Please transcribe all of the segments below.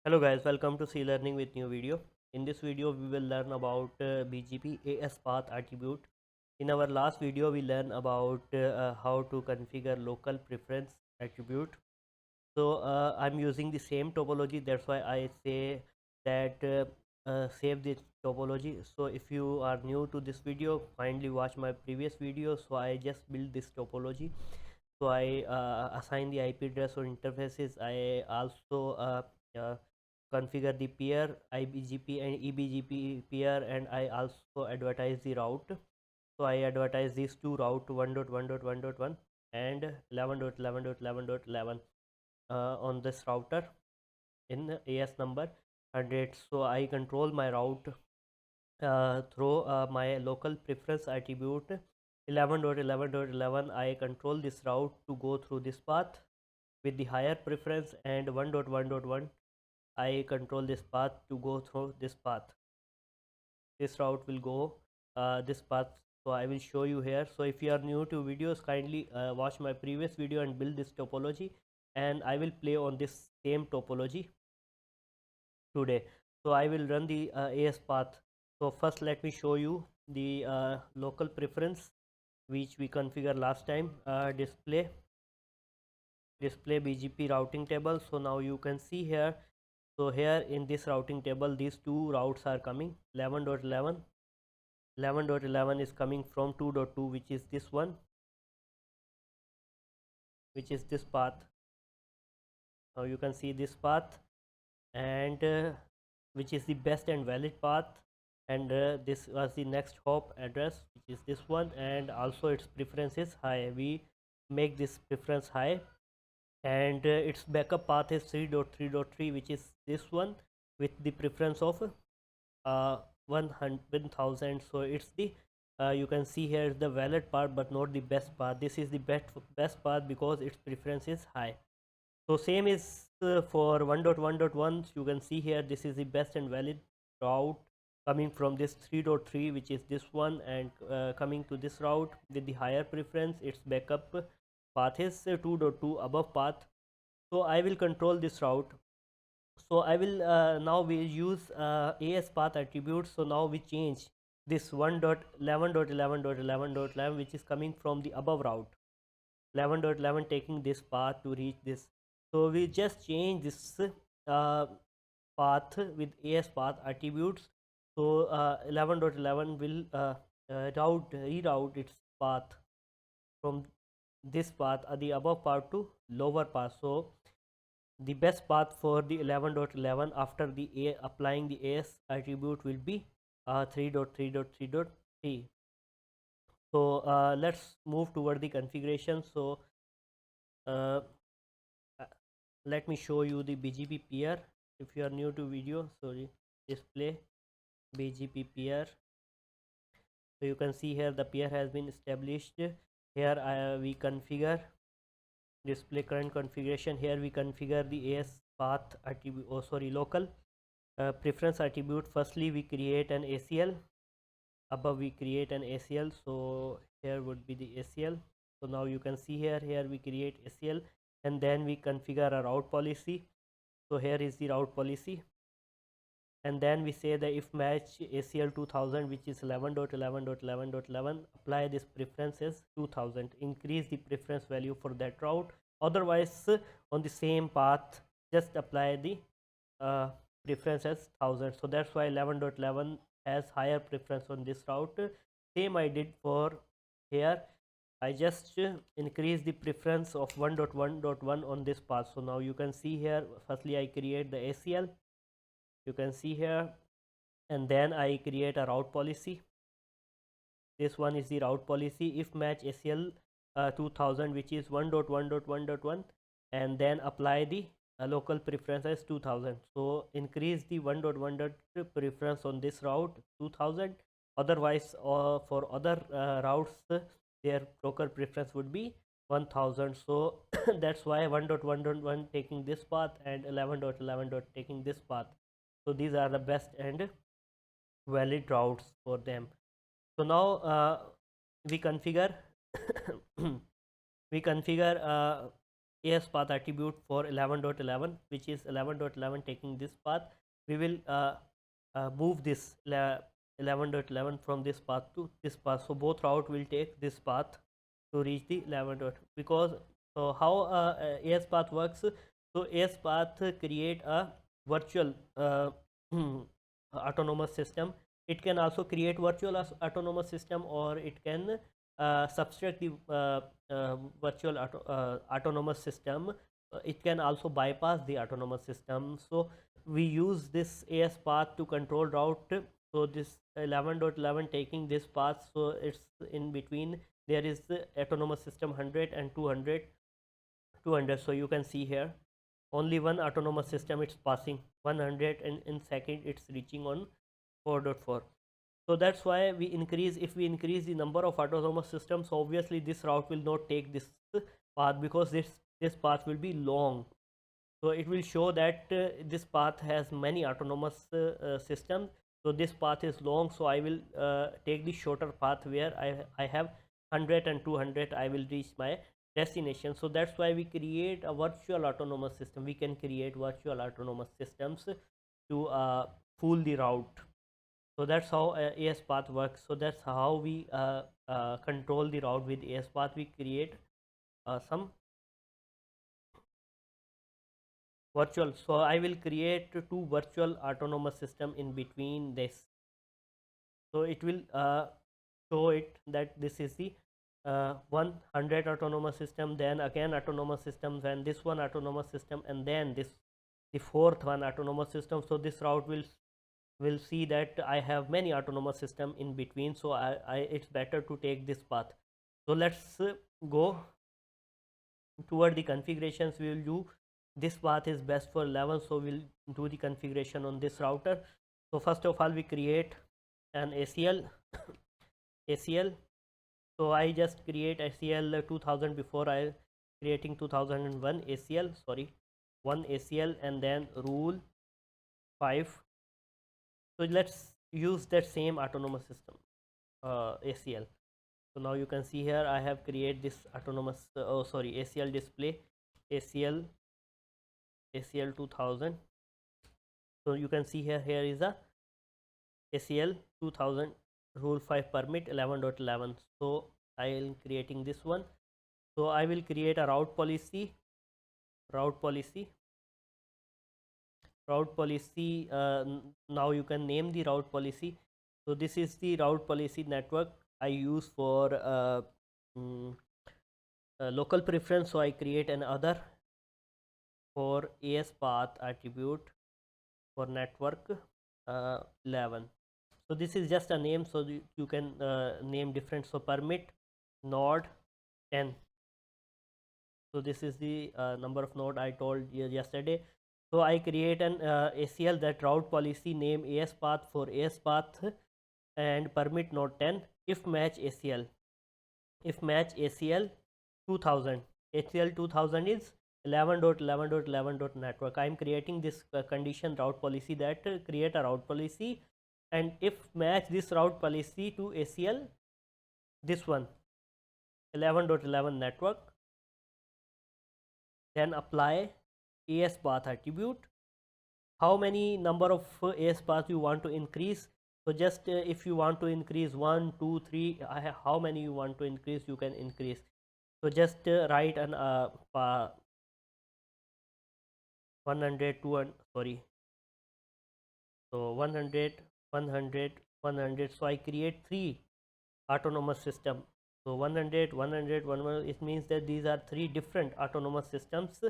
Hello guys, welcome to C Learning with new video. In this video we will learn about BGP AS path attribute. In our last video we learned about how to configure local preference attribute. So I'm using the same topology, that's why I say that save this topology. So if you are new to this video, kindly watch my previous video. So I just built this topology. So I assign the IP address or interfaces. I also uh, configure the peer IBGP and EBGP peer, and I also advertise the route. So I advertise these two route 1.1.1.1 and 11.11.11.11 on this router in AS number 100. So I control my route through my local preference attribute 11.11.11. I control this route to go through this path with the higher preference, and 1.1.1 I control this path to go through this path. This route will go this path. So I will show you here. So if you are new to videos, kindly watch my previous video and build this topology, and I will play on this same topology today. So I will run the AS path. So first let me show you the local preference which we configure last time. Display BGP routing table. So now you can see here. So here in this routing table these two routes are coming. 11.11 is coming from 2.2, which is this one, which is this path. Now you can see this path, and which is the best and valid path, and this was the next hop address, which is this one, and also its preference is high. We make this preference high, and its backup path is 3.3.3, which is this one with the preference of 1000. So it's the you can see here the valid part but not the best path. This is the best path because its preference is high. So same is for 1.1.1. You can see here this is the best and valid route coming from this 3.3, which is this one, and coming to this route with the higher preference. Its backup path is 2.2 above path. So I will control this route. So I will now we use AS path attributes. So now we change this 1.11.11.11.11, which is coming from the above route. 11.11 taking this path to reach this. So we just change this path with AS path attributes. So 11.11 will reroute its path from this path, the above path, to lower path. So the best path for the 11.11 after the applying the AS attribute will be 3.3.3.3. So let's move toward the configuration. So uh, uh, let me show you the BGP peer. If you are new to video, sorry, display BGP peer. So you can see here the peer has been established. Here we configure display current configuration. Here we configure the AS path attribute, local preference attribute. Firstly we create an ACL. Above we create an ACL, so here would be the ACL. So now you can see here we create ACL, and then we configure a route policy. So here is the route policy, and then we say the if match ACL 2000, which is 11.11.11.11, apply this preference as 2000, increase the preference value for that route. Otherwise on the same path just apply the uh, preference as 1000. So that's why 11.11 has higher preference on this route. Same I did for here. I just increase the preference of 1.1.1 on this path. So now you can see here, firstly I create the ACL, you can see here, and then I create a route policy. This one is the route policy, if match ACL 2000, which is 1.1.1.1, and then apply the local preference as 2000. So increase the 1.1 preference on this route 2000. Otherwise for other routes their local preference would be 1000. So that's why 1.1.1 taking this path and 11.11 taking this path. So these are the best and valid routes for them. So now we configure we configure AS path attribute for 11.11, which is 11.11 taking this path. We will move this 11.11 from this path to this path. So both route will take this path to reach the 11. Because so how AS path works? So AS path create a virtual autonomous system. It can also create virtual autonomous system, or it can subtract the virtual autonomous system. It can also bypass the autonomous system. So we use this AS path to control route. So this 11.11 taking this path, so it's in between there is the autonomous system 100 and 200. So you can see here only one autonomous system it's passing 100, and in second it's reaching on 4.4. so that's why we increase, if we increase the number of autonomous systems, obviously this route will not take this path, because this path will be long. So it will show that this path has many autonomous systems. So this path is long, so I will take the shorter path where I have 100 and 200. I will reach my destination. So that's why we create a virtual autonomous system. We can create virtual autonomous systems to fool the route. So that's how AS path works. So that's how we control the route with AS path. We create some virtual. So I will create two virtual autonomous system in between this. So it will show it that this is the 100 autonomous system, then again autonomous systems, and this one autonomous system, and then this the fourth one autonomous system. So this route will see that I have many autonomous system in between. So it's better to take this path. So let's go toward the configurations. We will do this path is best for 11, so we'll do the configuration on this router. So first of all, we create an ACL. ACL. So I just create ACL 2000 before I creating 2001 ACL. Sorry, one ACL, and then rule 5. So let's use that same autonomous system ACL. So now you can see here I have created this autonomous ACL display ACL 2000. So you can see here is a ACL 2000 rule 5 permit 11.11. so I am creating this one. So I will create a route policy. Now you can name the route policy. So this is the route policy network I use for local preference. So I create another for AS path attribute for network 11. So this is just a name, so you can name different. So permit node 10. So this is the number of node I told you yesterday. So I create an ACL, that route policy name AS path for AS path, and permit node 10 if match ACL. If match ACL 2000. ACL 2000 is 11.11.11. network. I am creating this condition route policy, that create a route policy, and if match this route policy to ACL, this one 11.11 network, then apply AS path attribute. How many number of AS paths you want to increase? So just if you want to increase 1, 2, 3, how many you want to increase, you can increase. So just write an 100, 200, sorry. So 100, 100, 100. So I create 3 autonomous system. So 100, 100, 100. It means that these are 3 different autonomous systems.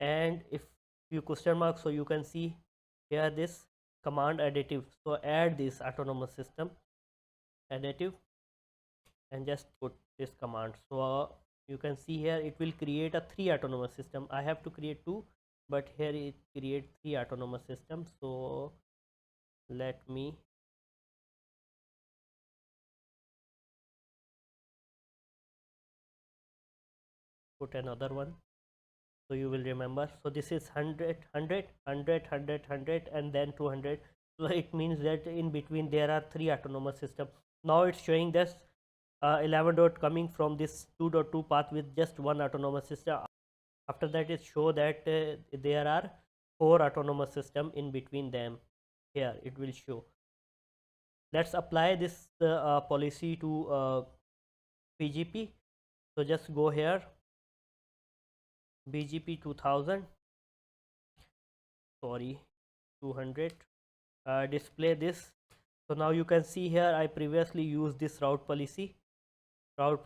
And if you question mark, so you can see here this command additive. So add this autonomous system additive and just put this command. So you can see here it will create a 3 autonomous system. I have to create 2, but here it create 3 autonomous systems. So let me put another one, so you will remember. So this is 100, 100, 100, 100, 100, and then 200. So it means that in between there are 3 autonomous systems. Now it's showing this 11 dot coming from this 2.2 path with just one autonomous system. After that it show that there are 4 autonomous system in between them. Here it will show. Let's apply this policy to BGP. So just go here, BGP 2000, sorry, 200, display this. So now you can see here I previously used this route policy for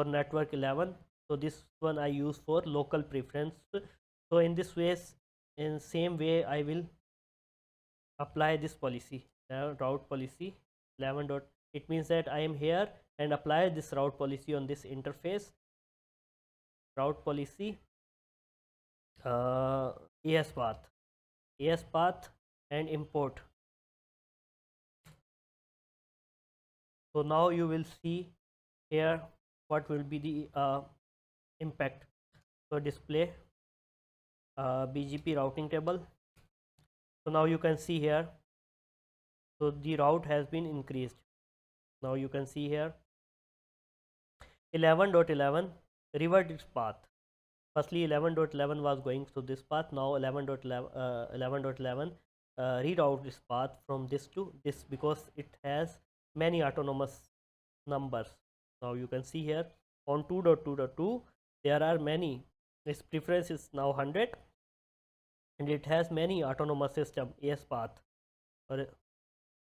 network 11. So this one I use for local preference. So in this ways, in same way I will apply this policy, route policy 11 dot. It means that I am here and apply this route policy on this interface, route policy uh, AS path and import. So now you will see here what will be the impact. So display BGP routing table. So now you can see here, so the route has been increased. Now you can see here 11.11 revert its path. Firstly 11.11 was going through this path. Now 11.11 reroute this path from this to this, because it has many autonomous numbers. Now you can see here on 2.2.2 there are many. This preference is now 100 and it has many autonomous system AS path, or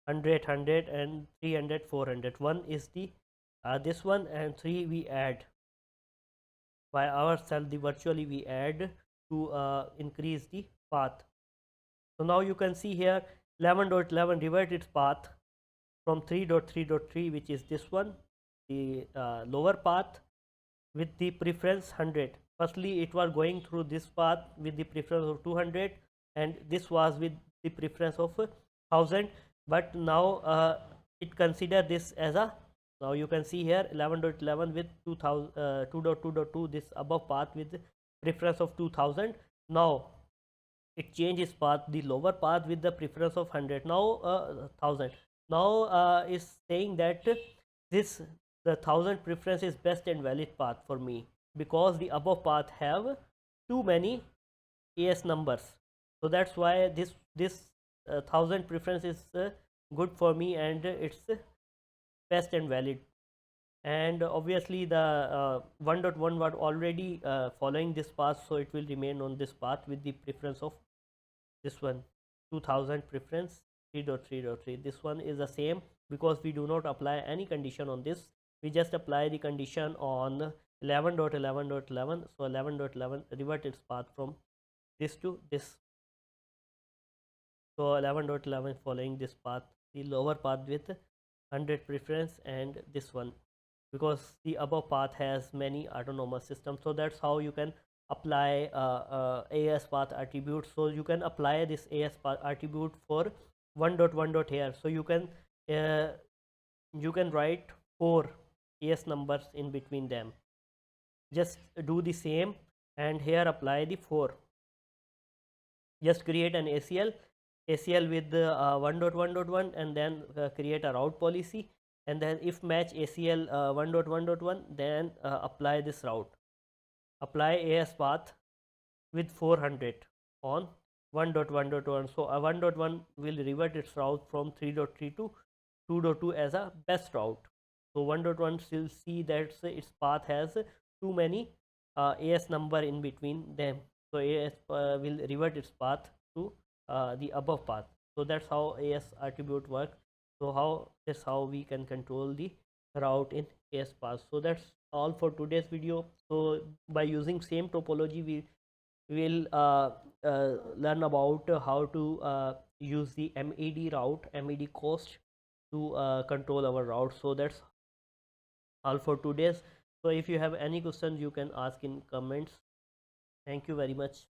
100 and 300 400. One is the this one, and 3 we add by ourselves, the virtually we add to increase the path. So now you can see here 11.11 revert its path from 3.3.3, which is this one, the lower path with the preference 100. Firstly it was going through this path with the preference of 200 and this was with the preference of 1000, but now it consider this as a, now you can see here 11.11 with 2.2.2, this above path with preference of 2000. Now it changes path, the lower path with the preference of 100, now 1000. Now is saying that this the 1000 preference is best and valid path for me, because the above path have too many AS numbers. So that's why this 1000 preference is good for me and it's best and valid. And obviously the 1.1 was already following this path, so it will remain on this path with the preference of this one 2000 preference 3.3.3. This one is the same, because we do not apply any condition on this, we just apply the condition on 11.11.11. so 11.11 revert its path from this to this. So 11.11 following this path, the lower path with 100 preference, and this one, because the above path has many autonomous systems. So that's how you can apply AS path attribute. So you can apply this AS path attribute for 1.1 here. So you can write 4 AS numbers in between them. Just do the same and here apply the 4. Just create an ACL with 1.1.1 and then create a route policy, and then if match ACL 1.1.1, then apply this route, apply AS path with 400 on 1.1.1. so 1.1 will revert its route from 3.3 to 2.2 as a best route. So 1.1 still see that its path has too many AS number in between them, so AS will revert its path to the above path. So that's how AS attribute work. So that's how we can control the route in AS path. So that's all for today's video. So by using same topology, we will learn about how to use the MED route, MED cost to control our route. So that's all for today's. So if you have any questions, you can ask in comments. Thank you very much.